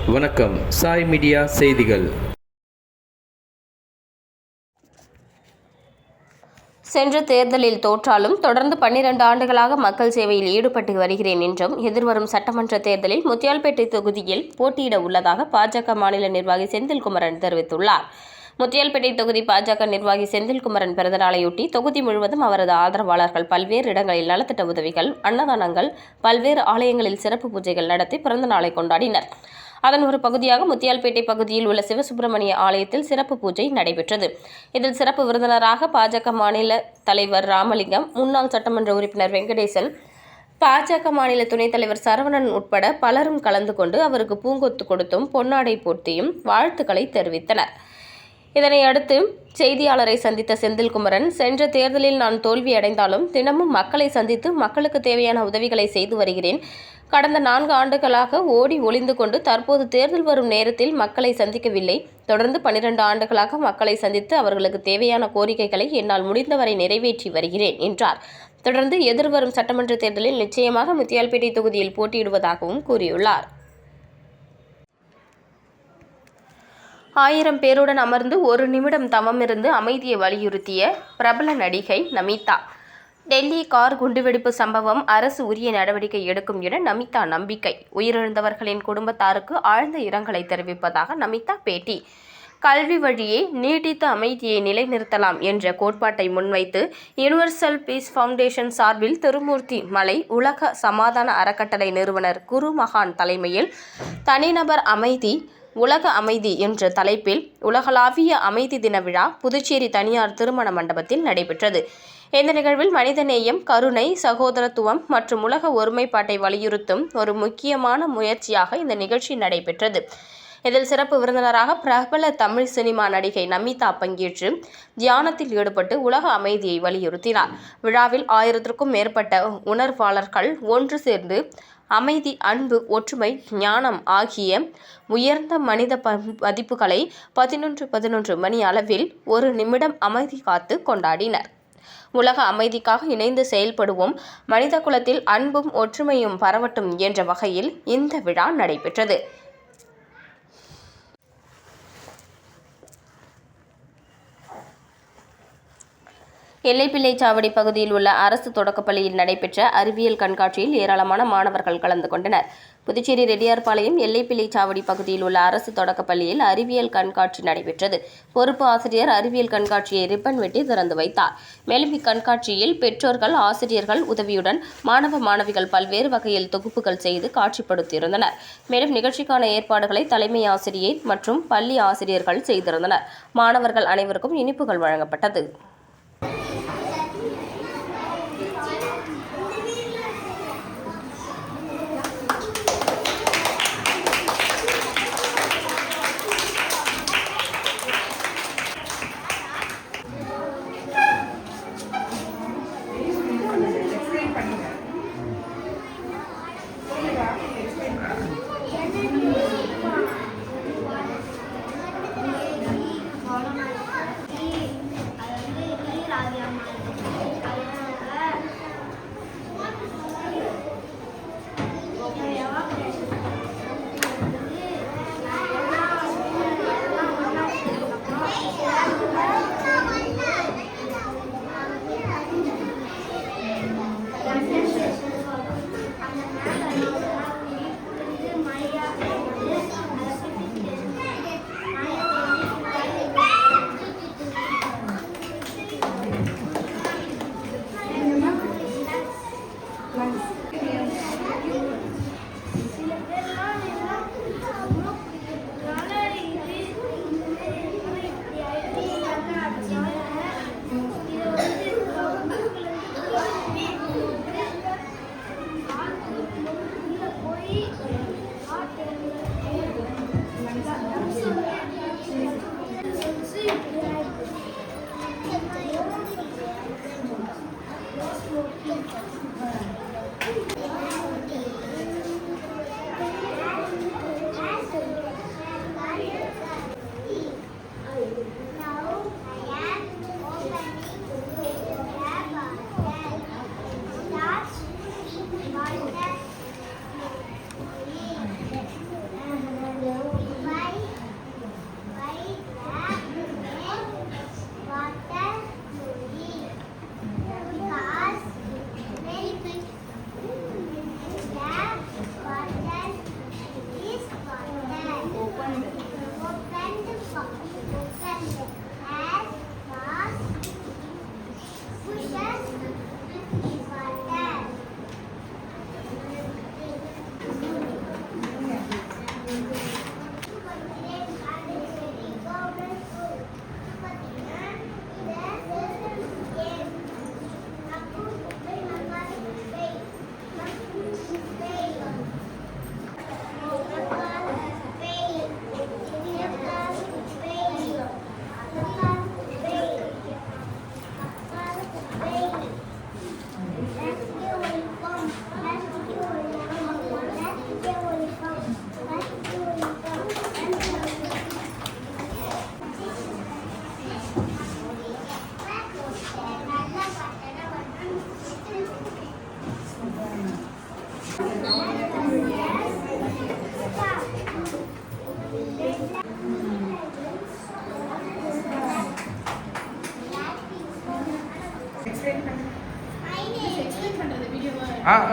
வணக்கம். சாய் மீடியா செய்திகள். சென்ற தேர்தலில் தோற்றாலும் தொடர்ந்து 12 ஆண்டுகளாக மக்கள் சேவையில் ஈடுபட்டு வருகிறேன் என்றும், எதிர்வரும் சட்டமன்ற தேர்தலில் முத்தியால்பேட்டை தொகுதியில் போட்டியிட உள்ளதாக பாஜக மாநில நிர்வாகி செந்தில்குமரன் தெரிவித்துள்ளார். முத்தியால்பேட்டை தொகுதி பாஜக நிர்வாகி செந்தில்குமரன் பிறந்தநாளையொட்டி தொகுதி முழுவதும் அவரது ஆதரவாளர்கள் பல்வேறு இடங்களில் நலத்திட்ட உதவிகள், அன்னதானங்கள், பல்வேறு ஆலயங்களில் சிறப்பு பூஜைகள் நடத்தி பிறந்த நாளை கொண்டாடினர். அதன் ஒரு பகுதியாக முத்தியால்பேட்டை பகுதியில் உள்ள சிவசுப்பிரமணிய ஆலயத்தில் சிறப்பு பூஜை நடைபெற்றது. இதில் சிறப்பு விருந்தினராக பாஜக மாநில தலைவர் ராமலிங்கம், முன்னாள் சட்டமன்ற உறுப்பினர் வெங்கடேசன், பாஜக மாநில துணைத் தலைவர் சரவணன் உட்பட பலரும் கலந்து கொண்டு அவருக்கு பூங்கொத்து கொடுத்தும் பொன்னாடை போர்த்தியும் வாழ்த்துக்களை தெரிவித்தனர். இதனையடுத்து செய்தியாளரை சந்தித்த செந்தில்குமரன், சென்ற தேர்தலில் நான் தோல்வியடைந்தாலும் தினமும் மக்களை சந்தித்து மக்களுக்கு தேவையான உதவிகளை செய்து வருகிறேன். கடந்த 4 ஆண்டுகளாக ஓடி ஒளிந்து கொண்டு தற்போது தேர்தல் வரும் நேரத்தில் மக்களை சந்திக்கவில்லை. தொடர்ந்து 12 ஆண்டுகளாக மக்களை சந்தித்து அவர்களுக்கு தேவையான கோரிக்கைகளை என்னால் முடிந்தவரை நிறைவேற்றி வருகிறேன் என்றார். தொடர்ந்து எதிர்வரும் சட்டமன்ற தேர்தலில் நிச்சயமாக முத்தியால்பேட்டை தொகுதியில் போட்டியிடுவதாகவும் கூறியுள்ளார். 1000 பேருடன் அமர்ந்து 1 நிமிடம் தவமிருந்து அமைதியை வலியுறுத்திய பிரபல நடிகை நமிதா. டெல்லி கார் குண்டுவெடிப்பு சம்பவம் அரசு உரிய நடவடிக்கை எடுக்கும் என நமிதா நம்பிக்கை. உயிரிழந்தவர்களின் குடும்பத்தாருக்கு ஆழ்ந்த இரங்கலை தெரிவிப்பதாக நமிதா பேட்டி. கல்வி வழியே நீடித்த அமைதியை நிலைநிறுத்தலாம் என்ற கோட்பாட்டை முன்வைத்து யுனிவர்சல் பீஸ் ஃபவுண்டேஷன் சார்பில் திருமூர்த்தி மலை உலக சமாதான அறக்கட்டளை நிறுவனர் குருமகான் தலைமையில் தனிநபர் அமைதி உலக அமைதி என்ற தலைப்பில் உலகளாவிய அமைதி தின விழா புதுச்சேரி தனியார் திருமண மண்டபத்தில் நடைபெற்றது. இந்த நிகழ்வில் மனிதநேயம், கருணை, சகோதரத்துவம் மற்றும் உலக ஒருமைப்பாட்டை வலியுறுத்தும் ஒரு முக்கியமான முயற்சியாக இந்த நிகழ்ச்சி நடைபெற்றது. இதில் சிறப்பு விருந்தினராக பிரபல தமிழ் சினிமா நடிகை நமிதா பங்கேற்று தியானத்தில் ஈடுபட்டு உலக அமைதியை வலியுறுத்தினார். விழாவில் 1000க்கும் மேற்பட்ட உணர்வாளர்கள் ஒன்று சேர்ந்து அமைதி, அன்பு, ஒற்றுமை, ஞானம் ஆகிய உயர்ந்த மனித மதிப்புகளை 11:11 மணி அளவில் 1 நிமிடம் அமைதி காத்து கொண்டாடினர். உலக அமைதிக்காக இணைந்து செயல்படுவோம், மனித குலத்தில் அன்பும் ஒற்றுமையும் பரவட்டும் என்ற வகையில் இந்த விழா நடைபெற்றது. எல்லைப்பிள்ளைச்சாவடி பகுதியில் உள்ள அரசு தொடக்கப்பள்ளியில் நடைபெற்ற அறிவியல் கண்காட்சியில் ஏராளமான மாணவர்கள் கலந்து கொண்டனர். புதுச்சேரி ரெட்டியார்பாளையம் எல்லைப்பிள்ளைச்சாவடி பகுதியில் உள்ள அரசு தொடக்கப்பள்ளியில் அறிவியல் கண்காட்சி நடைபெற்றது. பொறுப்பு ஆசிரியர் அறிவியல் கண்காட்சியை ரிப்பன் வெட்டி திறந்து வைத்தார். மேலும் இக்கண்காட்சியில் பெற்றோர்கள், ஆசிரியர்கள் உதவியுடன் மாணவ மாணவிகள் பல்வேறு வகையில் தொகுப்புகள் செய்து காட்சிப்படுத்தியிருந்தனர். மேலும் நிகழ்ச்சிக்கான ஏற்பாடுகளை தலைமை ஆசிரியை மற்றும் பள்ளி ஆசிரியர்கள் செய்திருந்தனர். மாணவர்கள் அனைவருக்கும் இனிப்புகள் வழங்கப்பட்டது.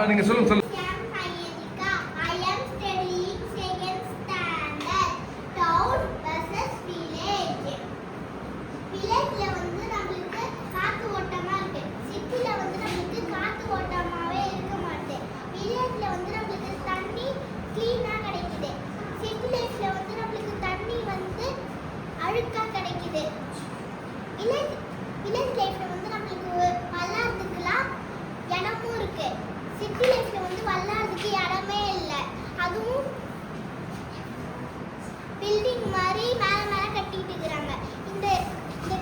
நீங்கள் சொல்லுங்கள். அழுக்கா கிடைக்குது. வில்லேஜ் லைஃப்ல வந்து நம்மளுக்கு விளையாடுறதுக்குலாம் இடமும் இருக்கு. சிட்டி லைஃப்ல வந்து விளையாடுறதுக்கு இடமே இல்லை. அதுவும் பில்டிங் மாதிரி மேல மேல கட்டிட்டு இருக்கிறாங்க. இந்த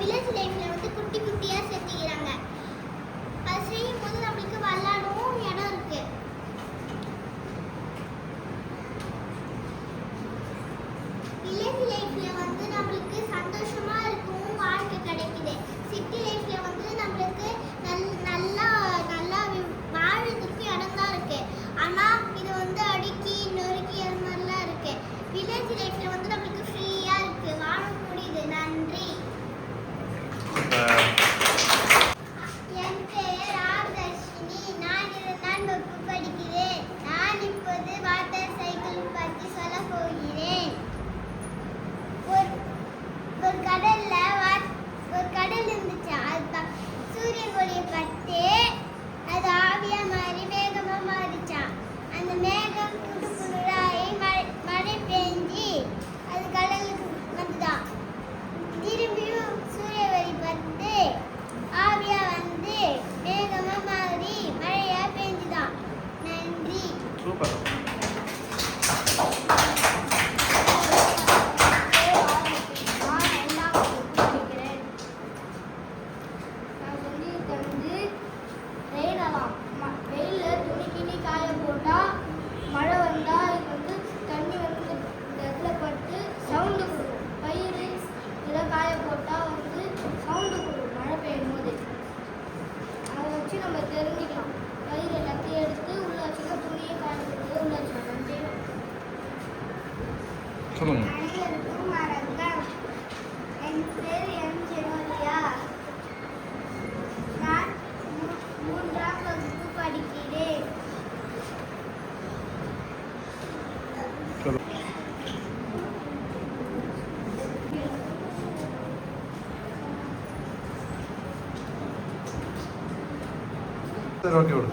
வில்லேஜ் லைஃப்ல வந்து குட்டி குட்டியா செஞ்சுக்கிறாங்க. அது செய்யும் போது நம்மளுக்கு விளையாடவும் இடம் இருக்கு. வில்லேஜ் லைஃப்ல வந்து நம்மளுக்கு சந்தோஷமா இருக்கும் வாழ்க்கை கிடைக்குது. சிட்டி லைஃப்ல வந்து நம்மளுக்கு நல்லா வாழறதுக்கு இடம் தான் இருக்கு. ஆனா இது வந்து அடுக்கி நொறுக்கி அது மாதிரிலாம் இருக்கு. வில்லேஜ் லைஃப்ல வந்து நம்மளுக்கு ஃப்ரீயா இருக்கு, வாழ முடியுது. நன்றி. என் பெயர் ஆதர்ஷினி. நான் 2ஆம் வகுப்பு படிக்கிறேன். நான் இப்போது வாட்டர் சைக்கிள் பற்றி சொல்ல போகிறேன். ஒரு கடல் இருந்துச்சு. அது சூரிய ஒளியை பட்டு அது ஆவியா மாறி மேகமா மாறிச்சான். அந்த மேகம் புது புதுராய் மழை பெஞ்சி அது கடலுக்கு வந்துதான். திரும்பியும் சூரிய ஒளி பட்டு ஆவியா வந்து மேகமா மாறி மழையா பெஞ்சுதான். நன்றி. சூப்பர். மழை வந்தா இது வந்து தண்ணி வந்து இந்த இடத்துல பட்டு சவுண்டு கொடுக்கும். பயிர் இதெல்லாம் காய போட்டா வந்து சவுண்டு கொடுக்கும் மழை பெய்யும் போது. அதை வச்சு நம்ம தெரிஞ்சுக்கலாம். பயிர் எல்லாத்தையும் எடுத்து உள்ள வச்சுக்க, துணியை காய போட்டு உள்ள வச்சுக்கலாம். சொல்லுங்க. என் பேர் எம் ஜெனோலியா. நான் 3ஆம் வகுப்பு படிக்கிறேன். ஓகே விடு.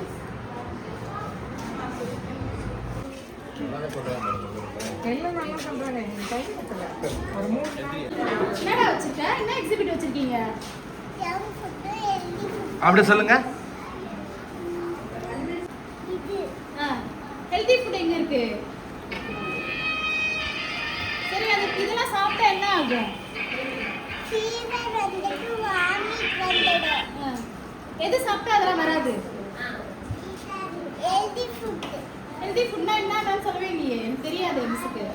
என்ன எக்ஸிபிட் வச்சிருக்கீங்க? அப்படி சொல்லுங்க. ஹெல்தி ஃபுட் எங்க இருக்கு? சரி, அதுக்கு இதெல்லாம் சாப்பிட்டா என்ன ஆகும்? எது சாப்பிட்டா அதெல்லாம் வராது? ஹெல்தி ஃபுட்னா என்னன்னு சொல்லவே இல்லையே. எனக்கு தெரியாது மிஸ்ஸுக்கு.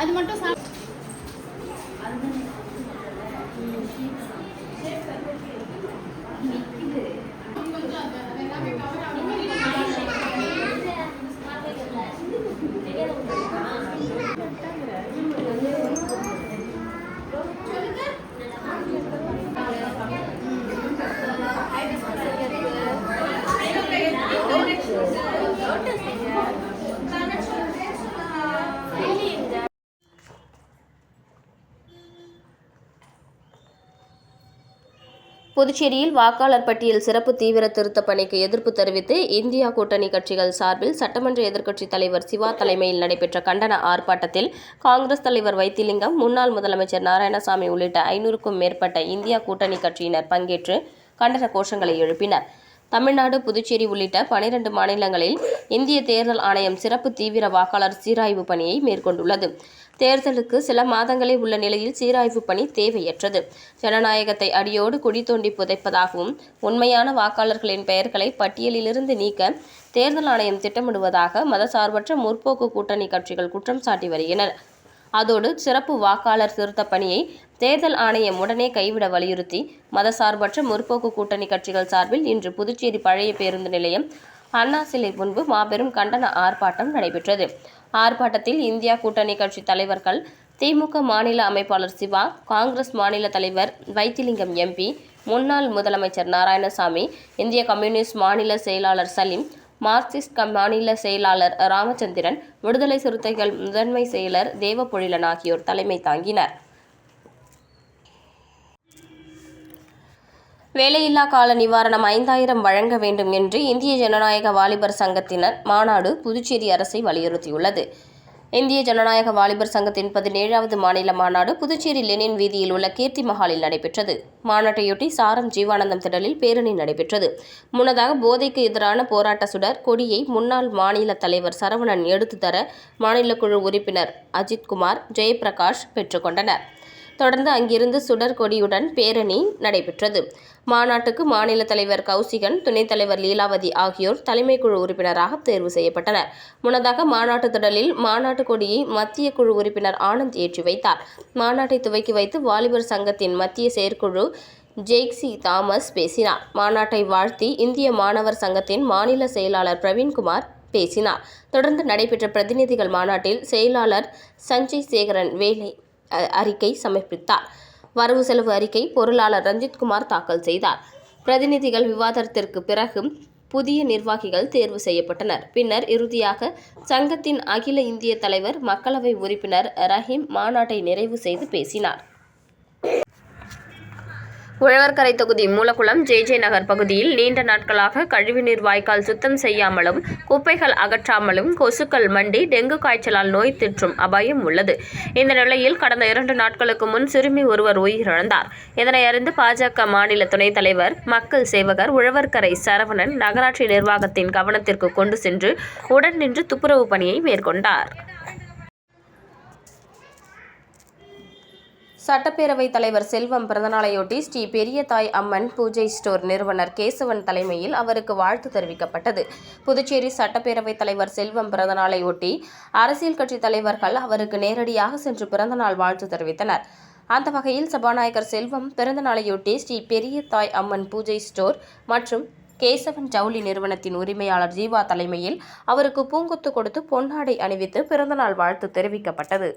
அது மட்டும் புதுச்சேரியில் வாக்காளர் பட்டியல் சிறப்பு தீவிர திருத்தப் பணிக்கு எதிர்ப்பு தெரிவித்து இந்தியா கூட்டணி கட்சிகள் சார்பில் சட்டமன்ற எதிர்க்கட்சித் தலைவர் சிவா தலைமையில் நடைபெற்ற கண்டன ஆர்ப்பாட்டத்தில் காங்கிரஸ் தலைவர் வைத்திலிங்கம், முன்னாள் முதலமைச்சர் நாராயணசாமி உள்ளிட்ட 500க்கும் மேற்பட்ட இந்தியா கூட்டணி கட்சியினர் பங்கேற்று கண்டன கோஷங்களை எழுப்பினர். தமிழ்நாடு, புதுச்சேரி உள்ளிட்ட 12 மாநிலங்களில் இந்திய தேர்தல் ஆணையம் சிறப்பு தீவிர வாக்காளர் சீராய்வு பணியை மேற்கொண்டுள்ளது. தேர்தலுக்கு சில மாதங்களே உள்ள நிலையில் சீராய்வு பணி தேவையற்றது. ஜனநாயகத்தை அடியோடு குழி தோண்டி புதைப்பதாகவும், உண்மையான வாக்காளர்களின் பெயர்களை பட்டியலிலிருந்து நீக்க தேர்தல் ஆணையம் திட்டமிடுவதாக மதசார்பற்ற முற்போக்கு கூட்டணி கட்சிகள் குற்றம் சாட்டி வருகின்றனர். அதோடு சிறப்பு வாக்காளர் திருத்தப் பணியை தேர்தல் ஆணையம் உடனே கைவிட வலியுறுத்தி மதசார்பற்ற முற்போக்கு கூட்டணி கட்சிகள் சார்பில் இன்று புதுச்சேரி பழைய பேருந்து நிலையம் அண்ணா சிலை முன்பு மாபெரும் கண்டன ஆர்ப்பாட்டம் நடைபெற்றது. ஆர்ப்பாட்டத்தில் இந்தியா கூட்டணி கட்சி தலைவர்கள், திமுக மாநில அமைப்பாளர் சிவா, காங்கிரஸ் மாநில தலைவர் வைத்திலிங்கம் எம்பி, முன்னாள் முதலமைச்சர் நாராயணசாமி, இந்திய கம்யூனிஸ்ட் மாநில செயலாளர் சலீம், மார்க்சிஸ்ட் மாநில செயலாளர் ராமச்சந்திரன், விடுதலை சிறுத்தைகள் முதன்மை செயலர் தேவபொழிலன் ஆகியோர் தலைமை தாங்கினர். வேலையில்லா கால நிவாரணம் 5000 வழங்க வேண்டும் என்று இந்திய ஜனநாயக வாலிபர் சங்கத்தினர் மாநாடு புதுச்சேரி அரசை வலியுறுத்தியுள்ளது. இந்திய ஜனநாயக வாலிபர் சங்கத்தின் 17வது மாநில மாநாடு புதுச்சேரி லெனின் வீதியில் உள்ள கீர்த்தி மஹாலில் நடைபெற்றது. மாநாட்டையொட்டி சாரம் ஜீவானந்தம் திடலில் பேரணி நடைபெற்றது. முன்னதாக போதைக்கு எதிரான போராட்ட சுடர் கொடியை முன்னாள் மாநில தலைவர் சரவணன் எடுத்து தர மாநில குழு உறுப்பினர் அஜித்குமார், ஜெயபிரகாஷ் பெற்றுக்கொண்டனர். தொடர்ந்து அங்கிருந்து சுடர் கொடியுடன் பேரணி நடைபெற்றது. மாநாட்டுக்கு மாநில தலைவர் கௌசிகன், துணைத் தலைவர் லீலாவதி ஆகியோர் தலைமை குழு உறுப்பினராக தேர்வு செய்யப்பட்டனர். முன்னதாக மாநாட்டு திடலில் மாநாட்டு கொடியை மத்திய குழு உறுப்பினர் ஆனந்த் ஏற்றி வைத்தார். மாநாட்டை துவக்கி வைத்து வாலிபர் சங்கத்தின் மத்திய செயற்குழு ஜெய்க்சி தாமஸ் பேசினார். மாநாட்டை வாழ்த்தி இந்திய மாணவர் சங்கத்தின் மாநில செயலாளர் பிரவீன்குமார் பேசினார். தொடர்ந்து நடைபெற்ற பிரதிநிதிகள் மாநாட்டில் செயலாளர் சஞ்சய் சேகரன் வேலை அறிக்கை சமர்ப்பித்தார். வரவு செலவு அறிக்கை பொருளாளர் ரஞ்சித்குமார் தாக்கல் செய்தார். பிரதிநிதிகள் விவாதத்திற்கு பிறகு புதிய நிர்வாகிகள் தேர்வு செய்யப்பட்டனர். பின்னர் இறுதியாக சங்கத்தின் அகில இந்திய தலைவர், மக்களவை உறுப்பினர் ரஹீம் மாநாட்டை நிறைவு செய்து பேசினார். உழவர்கரை தொகுதி மூலக்குளம் ஜே நகர் பகுதியில் நீண்ட நாட்களாக கழிவுநீர் வாய்க்கால் சுத்தம் செய்யாமலும், குப்பைகள் அகற்றாமலும் கொசுக்கள் மண்டி டெங்கு காய்ச்சலால் நோய் தொற்றும் அபாயம் உள்ளது. இந்த நிலையில் கடந்த 2 நாட்களுக்கு முன் சிறுமி ஒருவர் உயிரிழந்தார். இதனை அறிந்து பாஜக மாநில துணைத் தலைவர், மக்கள் சேவகர் உழவர்கரை சரவணன் நகராட்சி நிர்வாகத்தின் கவனத்திற்கு கொண்டு சென்று உடன் நின்று துப்புரவு பணியை மேற்கொண்டார். சட்டப்பேரவைத் தலைவர் செல்வம் பிறந்தநாளையொட்டி ஸ்ரீ பெரிய தாய் அம்மன் பூஜை ஸ்டோர் நிறுவனர் கேசவன் தலைமையில் அவருக்கு வாழ்த்து தெரிவிக்கப்பட்டது. புதுச்சேரி சட்டப்பேரவைத் தலைவர் செல்வம் பிறந்தநாளையொட்டி அரசியல் கட்சி தலைவர்கள் அவருக்கு நேரடியாக சென்று பிறந்தநாள் வாழ்த்து தெரிவித்தனர். அந்த வகையில் சபாநாயகர் செல்வம் பிறந்தநாளையொட்டி ஸ்ரீ பெரிய தாய் அம்மன் பூஜை ஸ்டோர் மற்றும் கேசவன் ஜவுளி நிறுவனத்தின் உரிமையாளர் ஜீவா தலைமையில் அவருக்கு பூங்கொத்து கொடுத்து பொன்னாடை அணிவித்து பிறந்தநாள் வாழ்த்து தெரிவிக்கப்பட்டது.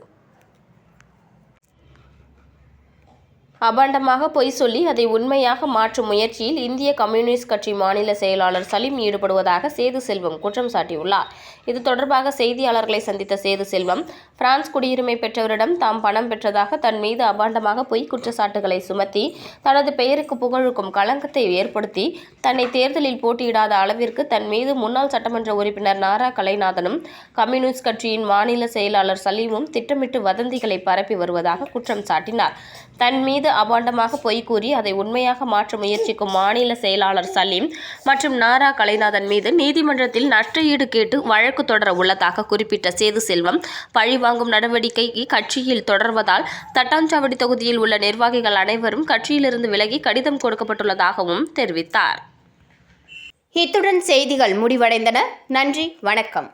அபாண்டமாக பொய் சொல்லி அதை உண்மையாக மாற்றும் முயற்சியில் இந்திய கம்யூனிஸ்ட் கட்சி மாநில செயலாளர் சலீம் ஈடுபடுவதாக சேது செல்வம் குற்றம் சாட்டியுள்ளார். இது தொடர்பாக செய்தியாளர்களை சந்தித்த சேது செல்வம், பிரான்ஸ் குடியுரிமை பெற்றவரிடம் தாம் பணம் பெற்றதாக தன் மீது அபாண்டமாக பொய் குற்றச்சாட்டுகளை சுமத்தி தனது பெயருக்கு புகழுக்கும் களங்கத்தை ஏற்படுத்தி தன்னை தேர்தலில் போட்டியிடாத அளவிற்கு தன் மீது முன்னாள் சட்டமன்ற உறுப்பினர் நாரா கலைநாதனும் கம்யூனிஸ்ட் கட்சியின் மாநில செயலாளர் சலீமும் திட்டமிட்டு வதந்திகளை பரப்பி வருவதாக குற்றம் சாட்டினார். தன் மீது அபாண்டமாக பொய் கூறி அதை உண்மையாக மாற்ற முயற்சிக்கும் மாநில செயலாளர் சலீம் மற்றும் நாரா கலைநாதன் மீது நீதிமன்றத்தில் நஷ்டஈடு கேட்டு வழக்கு தொடர உள்ளதாக குறிப்பிட்ட சேது செல்வம், பழிவாங்கும் நடவடிக்கை கட்சியில் தொடர்வதால் தட்டாஞ்சாவடி தொகுதியில் உள்ள நிர்வாகிகள் அனைவரும் கட்சியிலிருந்து விலகி கடிதம் கொடுக்கப்பட்டுள்ளதாகவும் தெரிவித்தார். இத்துடன் செய்திகள் முடிவடைந்தன. நன்றி, வணக்கம்.